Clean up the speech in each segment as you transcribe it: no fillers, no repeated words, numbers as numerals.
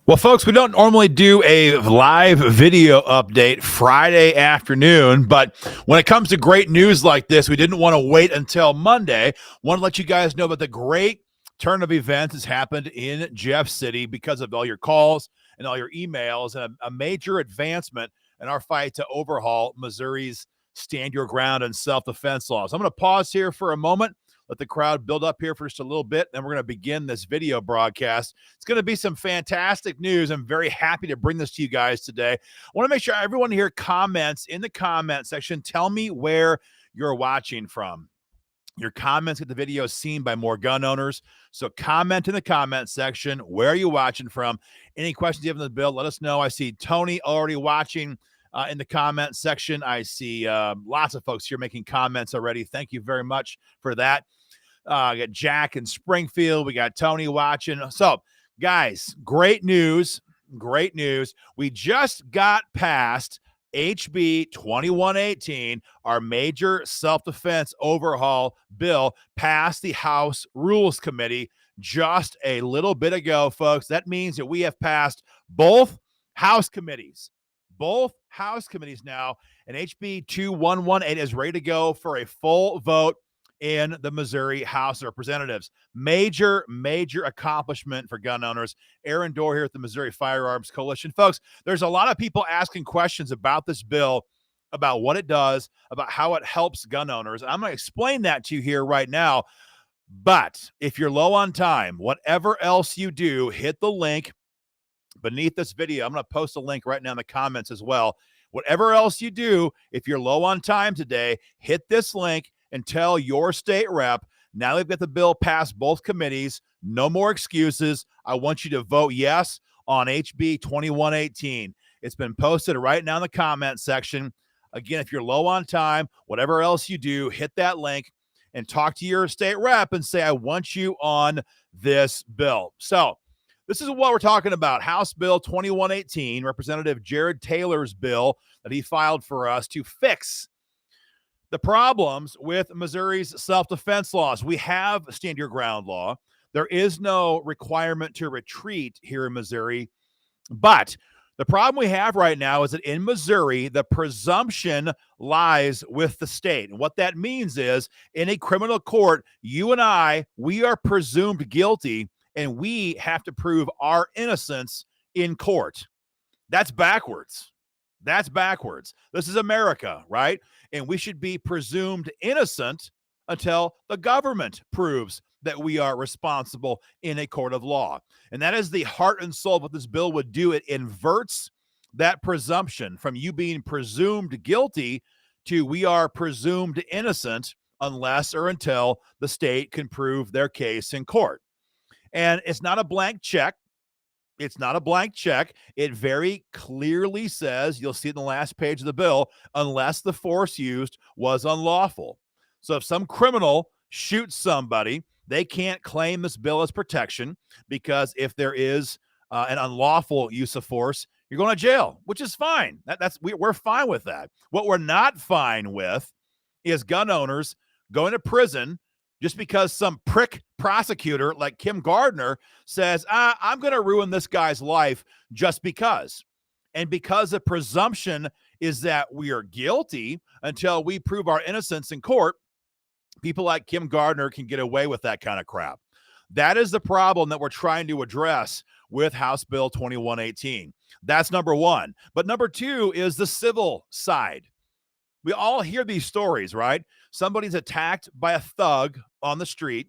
Well, folks, we don't normally do a live video update Friday afternoon, but when it comes to great news like this, we didn't want to wait until Monday. Want to let you guys know about the great turn of events has happened in Jeff City because of all your calls and all your emails, and a major advancement in our fight to overhaul Missouri's stand your ground and self-defense laws. I'm going to pause here for a moment, let the crowd build up here for just a little bit, then we're going to begin this video broadcast. It's going to be some fantastic news. I'm very happy to bring this to you guys today. I want to make sure everyone here comments in the comment section. Tell me where you're watching from. Your comments get the video seen by more gun owners. So comment in the comment section. Where are you watching from? Any questions you have in the bill, let us know. I see Tony already watching in the comment section. I see lots of folks here making comments already. Thank you very much for that. We got Jack in Springfield. We got Tony watching. So, guys, great news. Great news. We just got past HB 2118, our major self-defense overhaul bill, passed the House Rules Committee just a little bit ago, folks. That means that we have passed both House committees. Both House committees now, and HB 2118 is ready to go for a full vote in the Missouri House of Representatives. Major accomplishment for gun owners. Aaron Dorr here at the Missouri Firearms Coalition. Folks, there's a lot of people asking questions about this bill, about what it does, about how it helps gun owners. I'm going to explain that to you here right now. But if you're low on time, whatever else you do, hit the link beneath this video. I'm going to post a link right now in the comments as well. Whatever else you do, if you're low on time today, hit this link and tell your state rep, now they've got the bill past both committees, no more excuses. I want you to vote yes on HB 2118. It's been posted right now in the comment section. Again, if you're low on time, whatever else you do, hit that link and talk to your state rep and say, I want you on this bill. So this is what we're talking about. House Bill 2118, Representative Jared Taylor's bill that he filed for us to fix the problems with Missouri's self-defense laws. We have a stand your ground law. There is no requirement to retreat here in Missouri. But the problem we have right now is that in Missouri, the presumption lies with the state. And what that means is in a criminal court, you and I, we are presumed guilty, and we have to prove our innocence in court. That's backwards. That's backwards. This is America, right? And we should be presumed innocent until the government proves that we are responsible in a court of law. And that is the heart and soul of what this bill would do. It inverts that presumption from you being presumed guilty to we are presumed innocent unless or until the state can prove their case in court. And it's not a blank check. It's not a blank check. It very clearly says, you'll see it in the last page of the bill, unless the force used was unlawful. So if some criminal shoots somebody, they can't claim this bill as protection, because if there is an unlawful use of force, you're going to jail, which is fine. We're fine with that. What we're not fine with is gun owners going to prison just because some prick prosecutor like Kim Gardner says, I'm going to ruin this guy's life just because. And because the presumption is that we are guilty until we prove our innocence in court, people like Kim Gardner can get away with that kind of crap. That is the problem that we're trying to address with House Bill 2118. That's number one. But number two is the civil side. We all hear these stories, right? Somebody's attacked by a thug on the street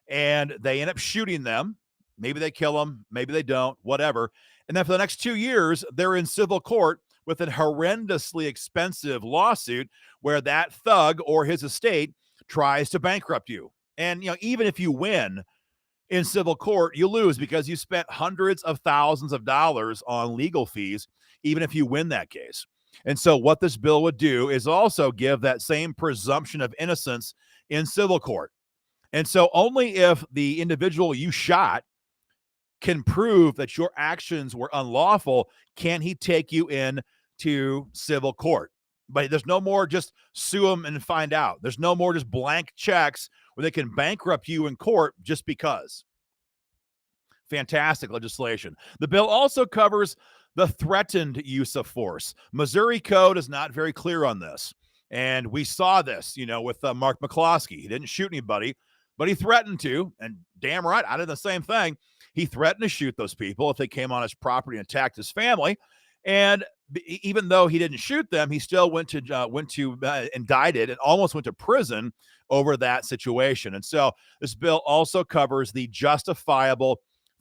and they end up shooting them. Maybe they kill them, maybe they don't, whatever. And then for the next 2 years, they're in civil court with a horrendously expensive lawsuit where that thug or his estate tries to bankrupt you. And, even if you win in civil court, you lose because you spent hundreds of thousands of dollars on legal fees, even if you win that case. And so what this bill would do is also give that same presumption of innocence in civil court. And so only if the individual you shot can prove that your actions were unlawful can he take you in to civil court. But there's no more just sue them and find out. There's no more just blank checks where they can bankrupt you in court just because. Fantastic legislation. The bill also covers the threatened use of force. Missouri code is not very clear on this. And we saw this, with Mark McCloskey. He didn't shoot anybody, but he threatened to. And damn right, I did the same thing. He threatened to shoot those people if they came on his property and attacked his family. And even though he didn't shoot them, he still went to indicted and almost went to prison over that situation. And so this bill also covers the justifiable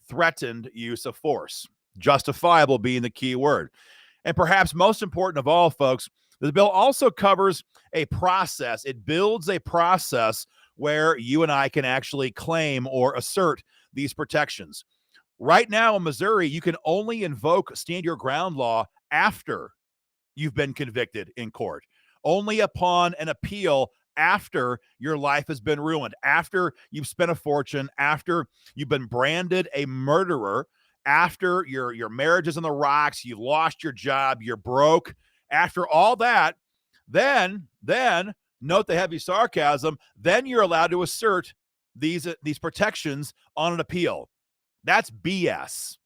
threatened use of force. Justifiable being the key word. And perhaps most important of all, folks, the bill also covers a process. It builds a process where you and I can actually claim or assert these protections. Right now in Missouri, you can only invoke stand your ground law after you've been convicted in court, only upon an appeal after your life has been ruined, after you've spent a fortune, after you've been branded a murderer, after your marriage is on the rocks, you've lost your job, you're broke. After all that, then note the heavy sarcasm, then you're allowed to assert these protections on an appeal. That's BS.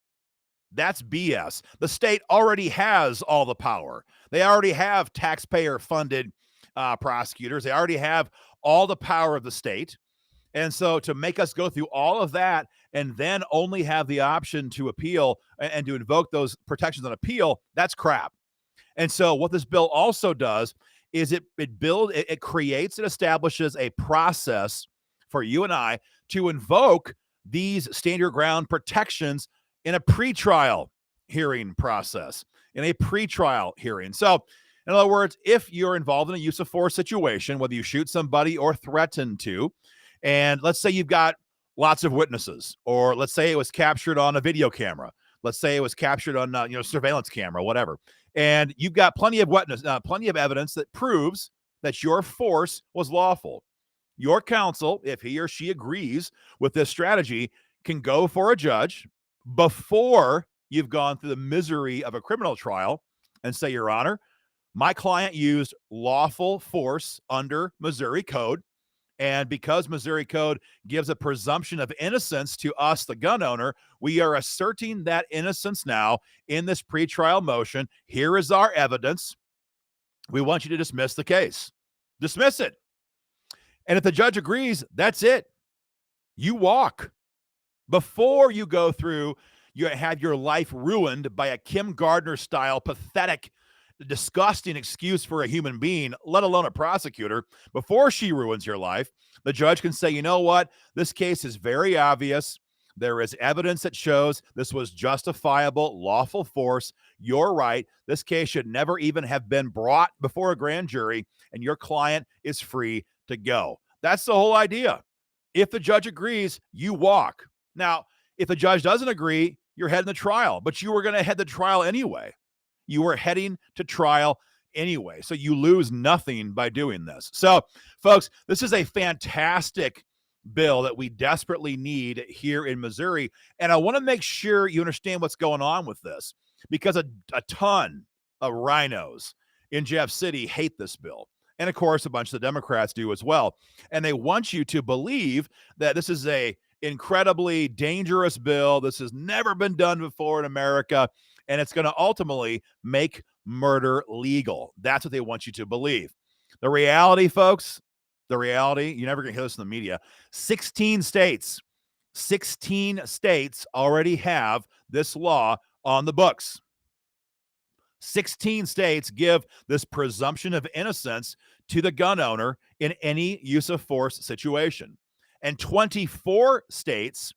That's BS. The state already has all the power. They already have taxpayer-funded prosecutors. They already have all the power of the state. And so to make us go through all of that and then only have the option to appeal and to invoke those protections on appeal, that's crap. And so what this bill also does is it creates and establishes a process for you and I to invoke these stand your ground protections in a pretrial hearing process, in a pretrial hearing. So, in other words, if you're involved in a use of force situation, whether you shoot somebody or threaten to, and let's say you've got lots of witnesses, or let's say it was captured on a video camera, let's say it was captured on surveillance camera, whatever, and you've got plenty of evidence that proves that your force was lawful. Your counsel, if he or she agrees with this strategy, can go for a judge before you've gone through the misery of a criminal trial and say, Your Honor, my client used lawful force under Missouri code. And because Missouri code gives a presumption of innocence to us, the gun owner, we are asserting that innocence now in this pretrial motion. Here is our evidence. We want you to dismiss the case. Dismiss it. And if the judge agrees, that's it. You walk. Before you go through, you have your life ruined by a Kim Gardner-style pathetic, disgusting excuse for a human being, let alone a prosecutor. Before she ruins your life, the judge can say, you know what? This case is very obvious. There is evidence that shows this was justifiable, lawful force. You're right. This case should never even have been brought before a grand jury, and your client is free to go. That's the whole idea. If the judge agrees, you walk. Now, if the judge doesn't agree, you're heading to trial, but you were going to head to trial anyway. You were heading to trial anyway. So you lose nothing by doing this. So, folks, this is a fantastic bill that we desperately need here in Missouri. And I want to make sure you understand what's going on with this, because a ton of rhinos in Jeff City hate this bill. And of course, a bunch of the Democrats do as well. And they want you to believe that this is a incredibly dangerous bill. This has never been done before in America. And it's going to ultimately make murder legal. That's what they want you to believe. The reality, folks, you're never going to hear this in the media. 16 states already have this law on the books. 16 states give this presumption of innocence to the gun owner in any use of force situation. And 24 states,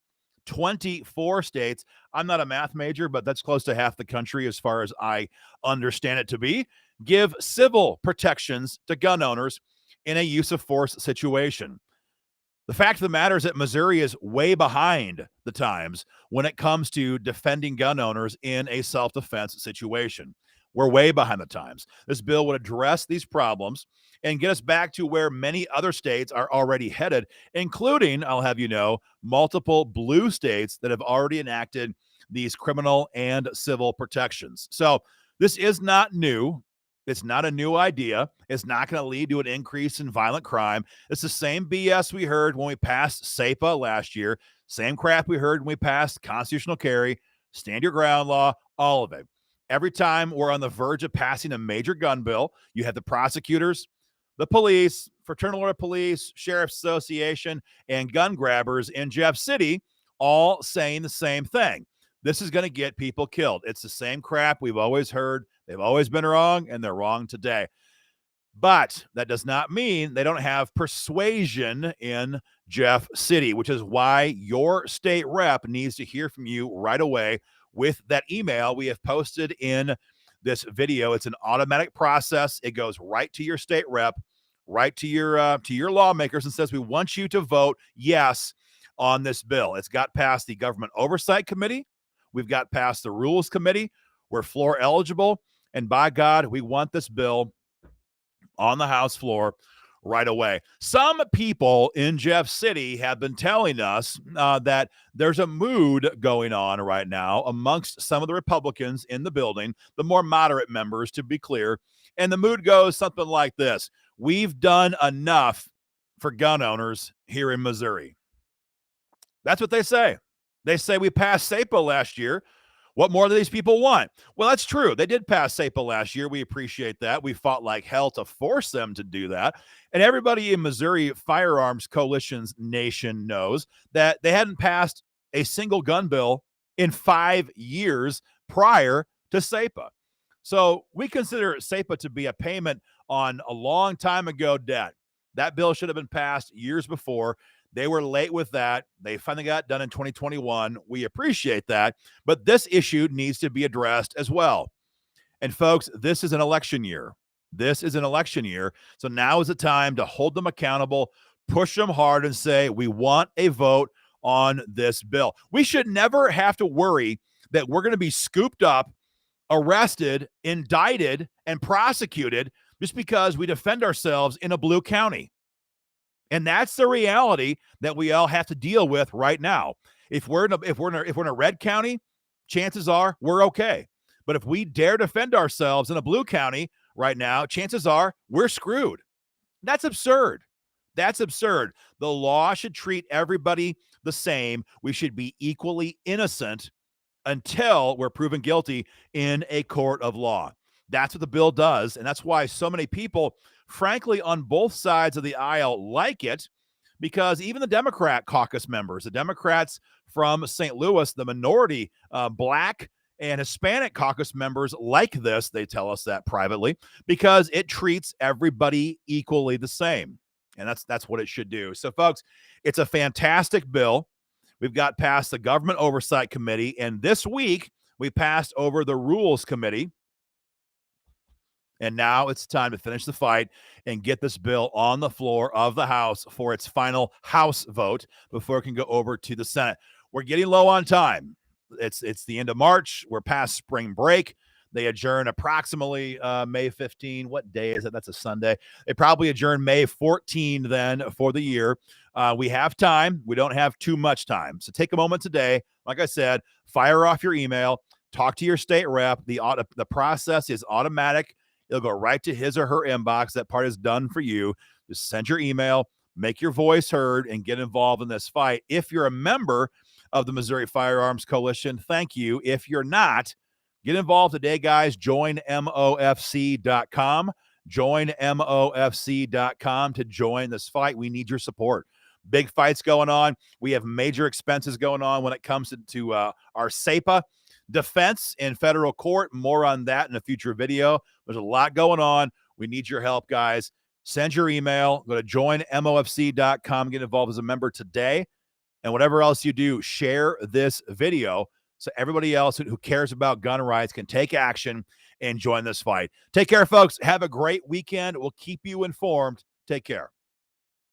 I'm not a math major, but that's close to half the country as far as I understand it to be, give civil protections to gun owners in a use of force situation. The fact of the matter is that Missouri is way behind the times when it comes to defending gun owners in a self-defense situation. We're way behind the times. This bill would address these problems and get us back to where many other states are already headed, including, I'll have you know, multiple blue states that have already enacted these criminal and civil protections. So this is not new. It's not a new idea. It's not going to lead to an increase in violent crime. It's the same BS we heard when we passed SAPA last year. Same crap we heard when we passed constitutional carry, stand your ground law, all of it. Every time we're on the verge of passing a major gun bill, you have the prosecutors, the police, Fraternal Order of Police, Sheriff's Association, and gun grabbers in Jeff City all saying the same thing. This is going to get people killed. It's the same crap we've always heard. They've always been wrong, and they're wrong today. But that does not mean they don't have persuasion in Jeff City, which is why your state rep needs to hear from you right away with that email we have posted in this video. It's an automatic process. It goes right to your state rep, right to your lawmakers, and says, we want you to vote yes on this bill. It's got past the Government Oversight Committee. We've got past the Rules Committee. We're floor eligible. And by God, we want this bill on the House floor right away. Some people in Jeff City have been telling us that there's a mood going on right now amongst some of the Republicans in the building, the more moderate members, to be clear. And the mood goes something like this: we've done enough for gun owners here in Missouri. That's what they say. They say we passed SAPA last year. What more do these people want? Well, that's true. They did pass SAPA last year. We appreciate that. We fought like hell to force them to do that. And everybody in Missouri Firearms Coalition's nation knows that they hadn't passed a single gun bill in 5 years prior to SAPA. So we consider SAPA to be a payment on a long time ago debt. That bill should have been passed years before. They were late with that. They finally got done in 2021. We appreciate that. But this issue needs to be addressed as well. And folks, this is an election year. This is an election year. So now is the time to hold them accountable, push them hard, and say, we want a vote on this bill. We should never have to worry that we're going to be scooped up, arrested, indicted, and prosecuted just because we defend ourselves in a blue county. And that's the reality that we all have to deal with right now. If we're in a red county, chances are we're okay. But if we dare defend ourselves in a blue county right now, chances are we're screwed. That's absurd. That's absurd. The law should treat everybody the same. We should be equally innocent until we're proven guilty in a court of law. That's what the bill does. And that's why so many people, frankly, on both sides of the aisle like it, because even the Democrat caucus members, the Democrats from St. Louis, the minority Black and Hispanic caucus members like this. They tell us that privately because it treats everybody equally the same. And that's what it should do. So, folks, it's a fantastic bill. We've got past the Government Oversight Committee, and this week we passed over the Rules Committee. And now it's time to finish the fight and get this bill on the floor of the House for its final House vote before it can go over to the Senate. We're getting low on time. It's the end of March. We're past spring break. They adjourn approximately May 15. What day is it? That's a Sunday. They probably adjourn May 14 then for the year. We have time. We don't have too much time. So take a moment today. Like I said, fire off your email. Talk to your state rep. The process is automatic. It'll go right to his or her inbox. That part is done for you. Just send your email, make your voice heard, and get involved in this fight. If you're a member of the Missouri Firearms Coalition, thank you. If you're not, get involved today, guys. Join MOFC.com. Join MOFC.com to join this fight. We need your support. Big fights going on. We have major expenses going on when it comes to our SAPA defense in federal court. More on that in a future video. There's a lot going on. We need your help, guys. Send your email. Go to joinmofc.com. Get involved as a member today. And whatever else you do, share this video so everybody else who cares about gun rights can take action and join this fight. Take care, folks. Have a great weekend. We'll keep you informed. Take care.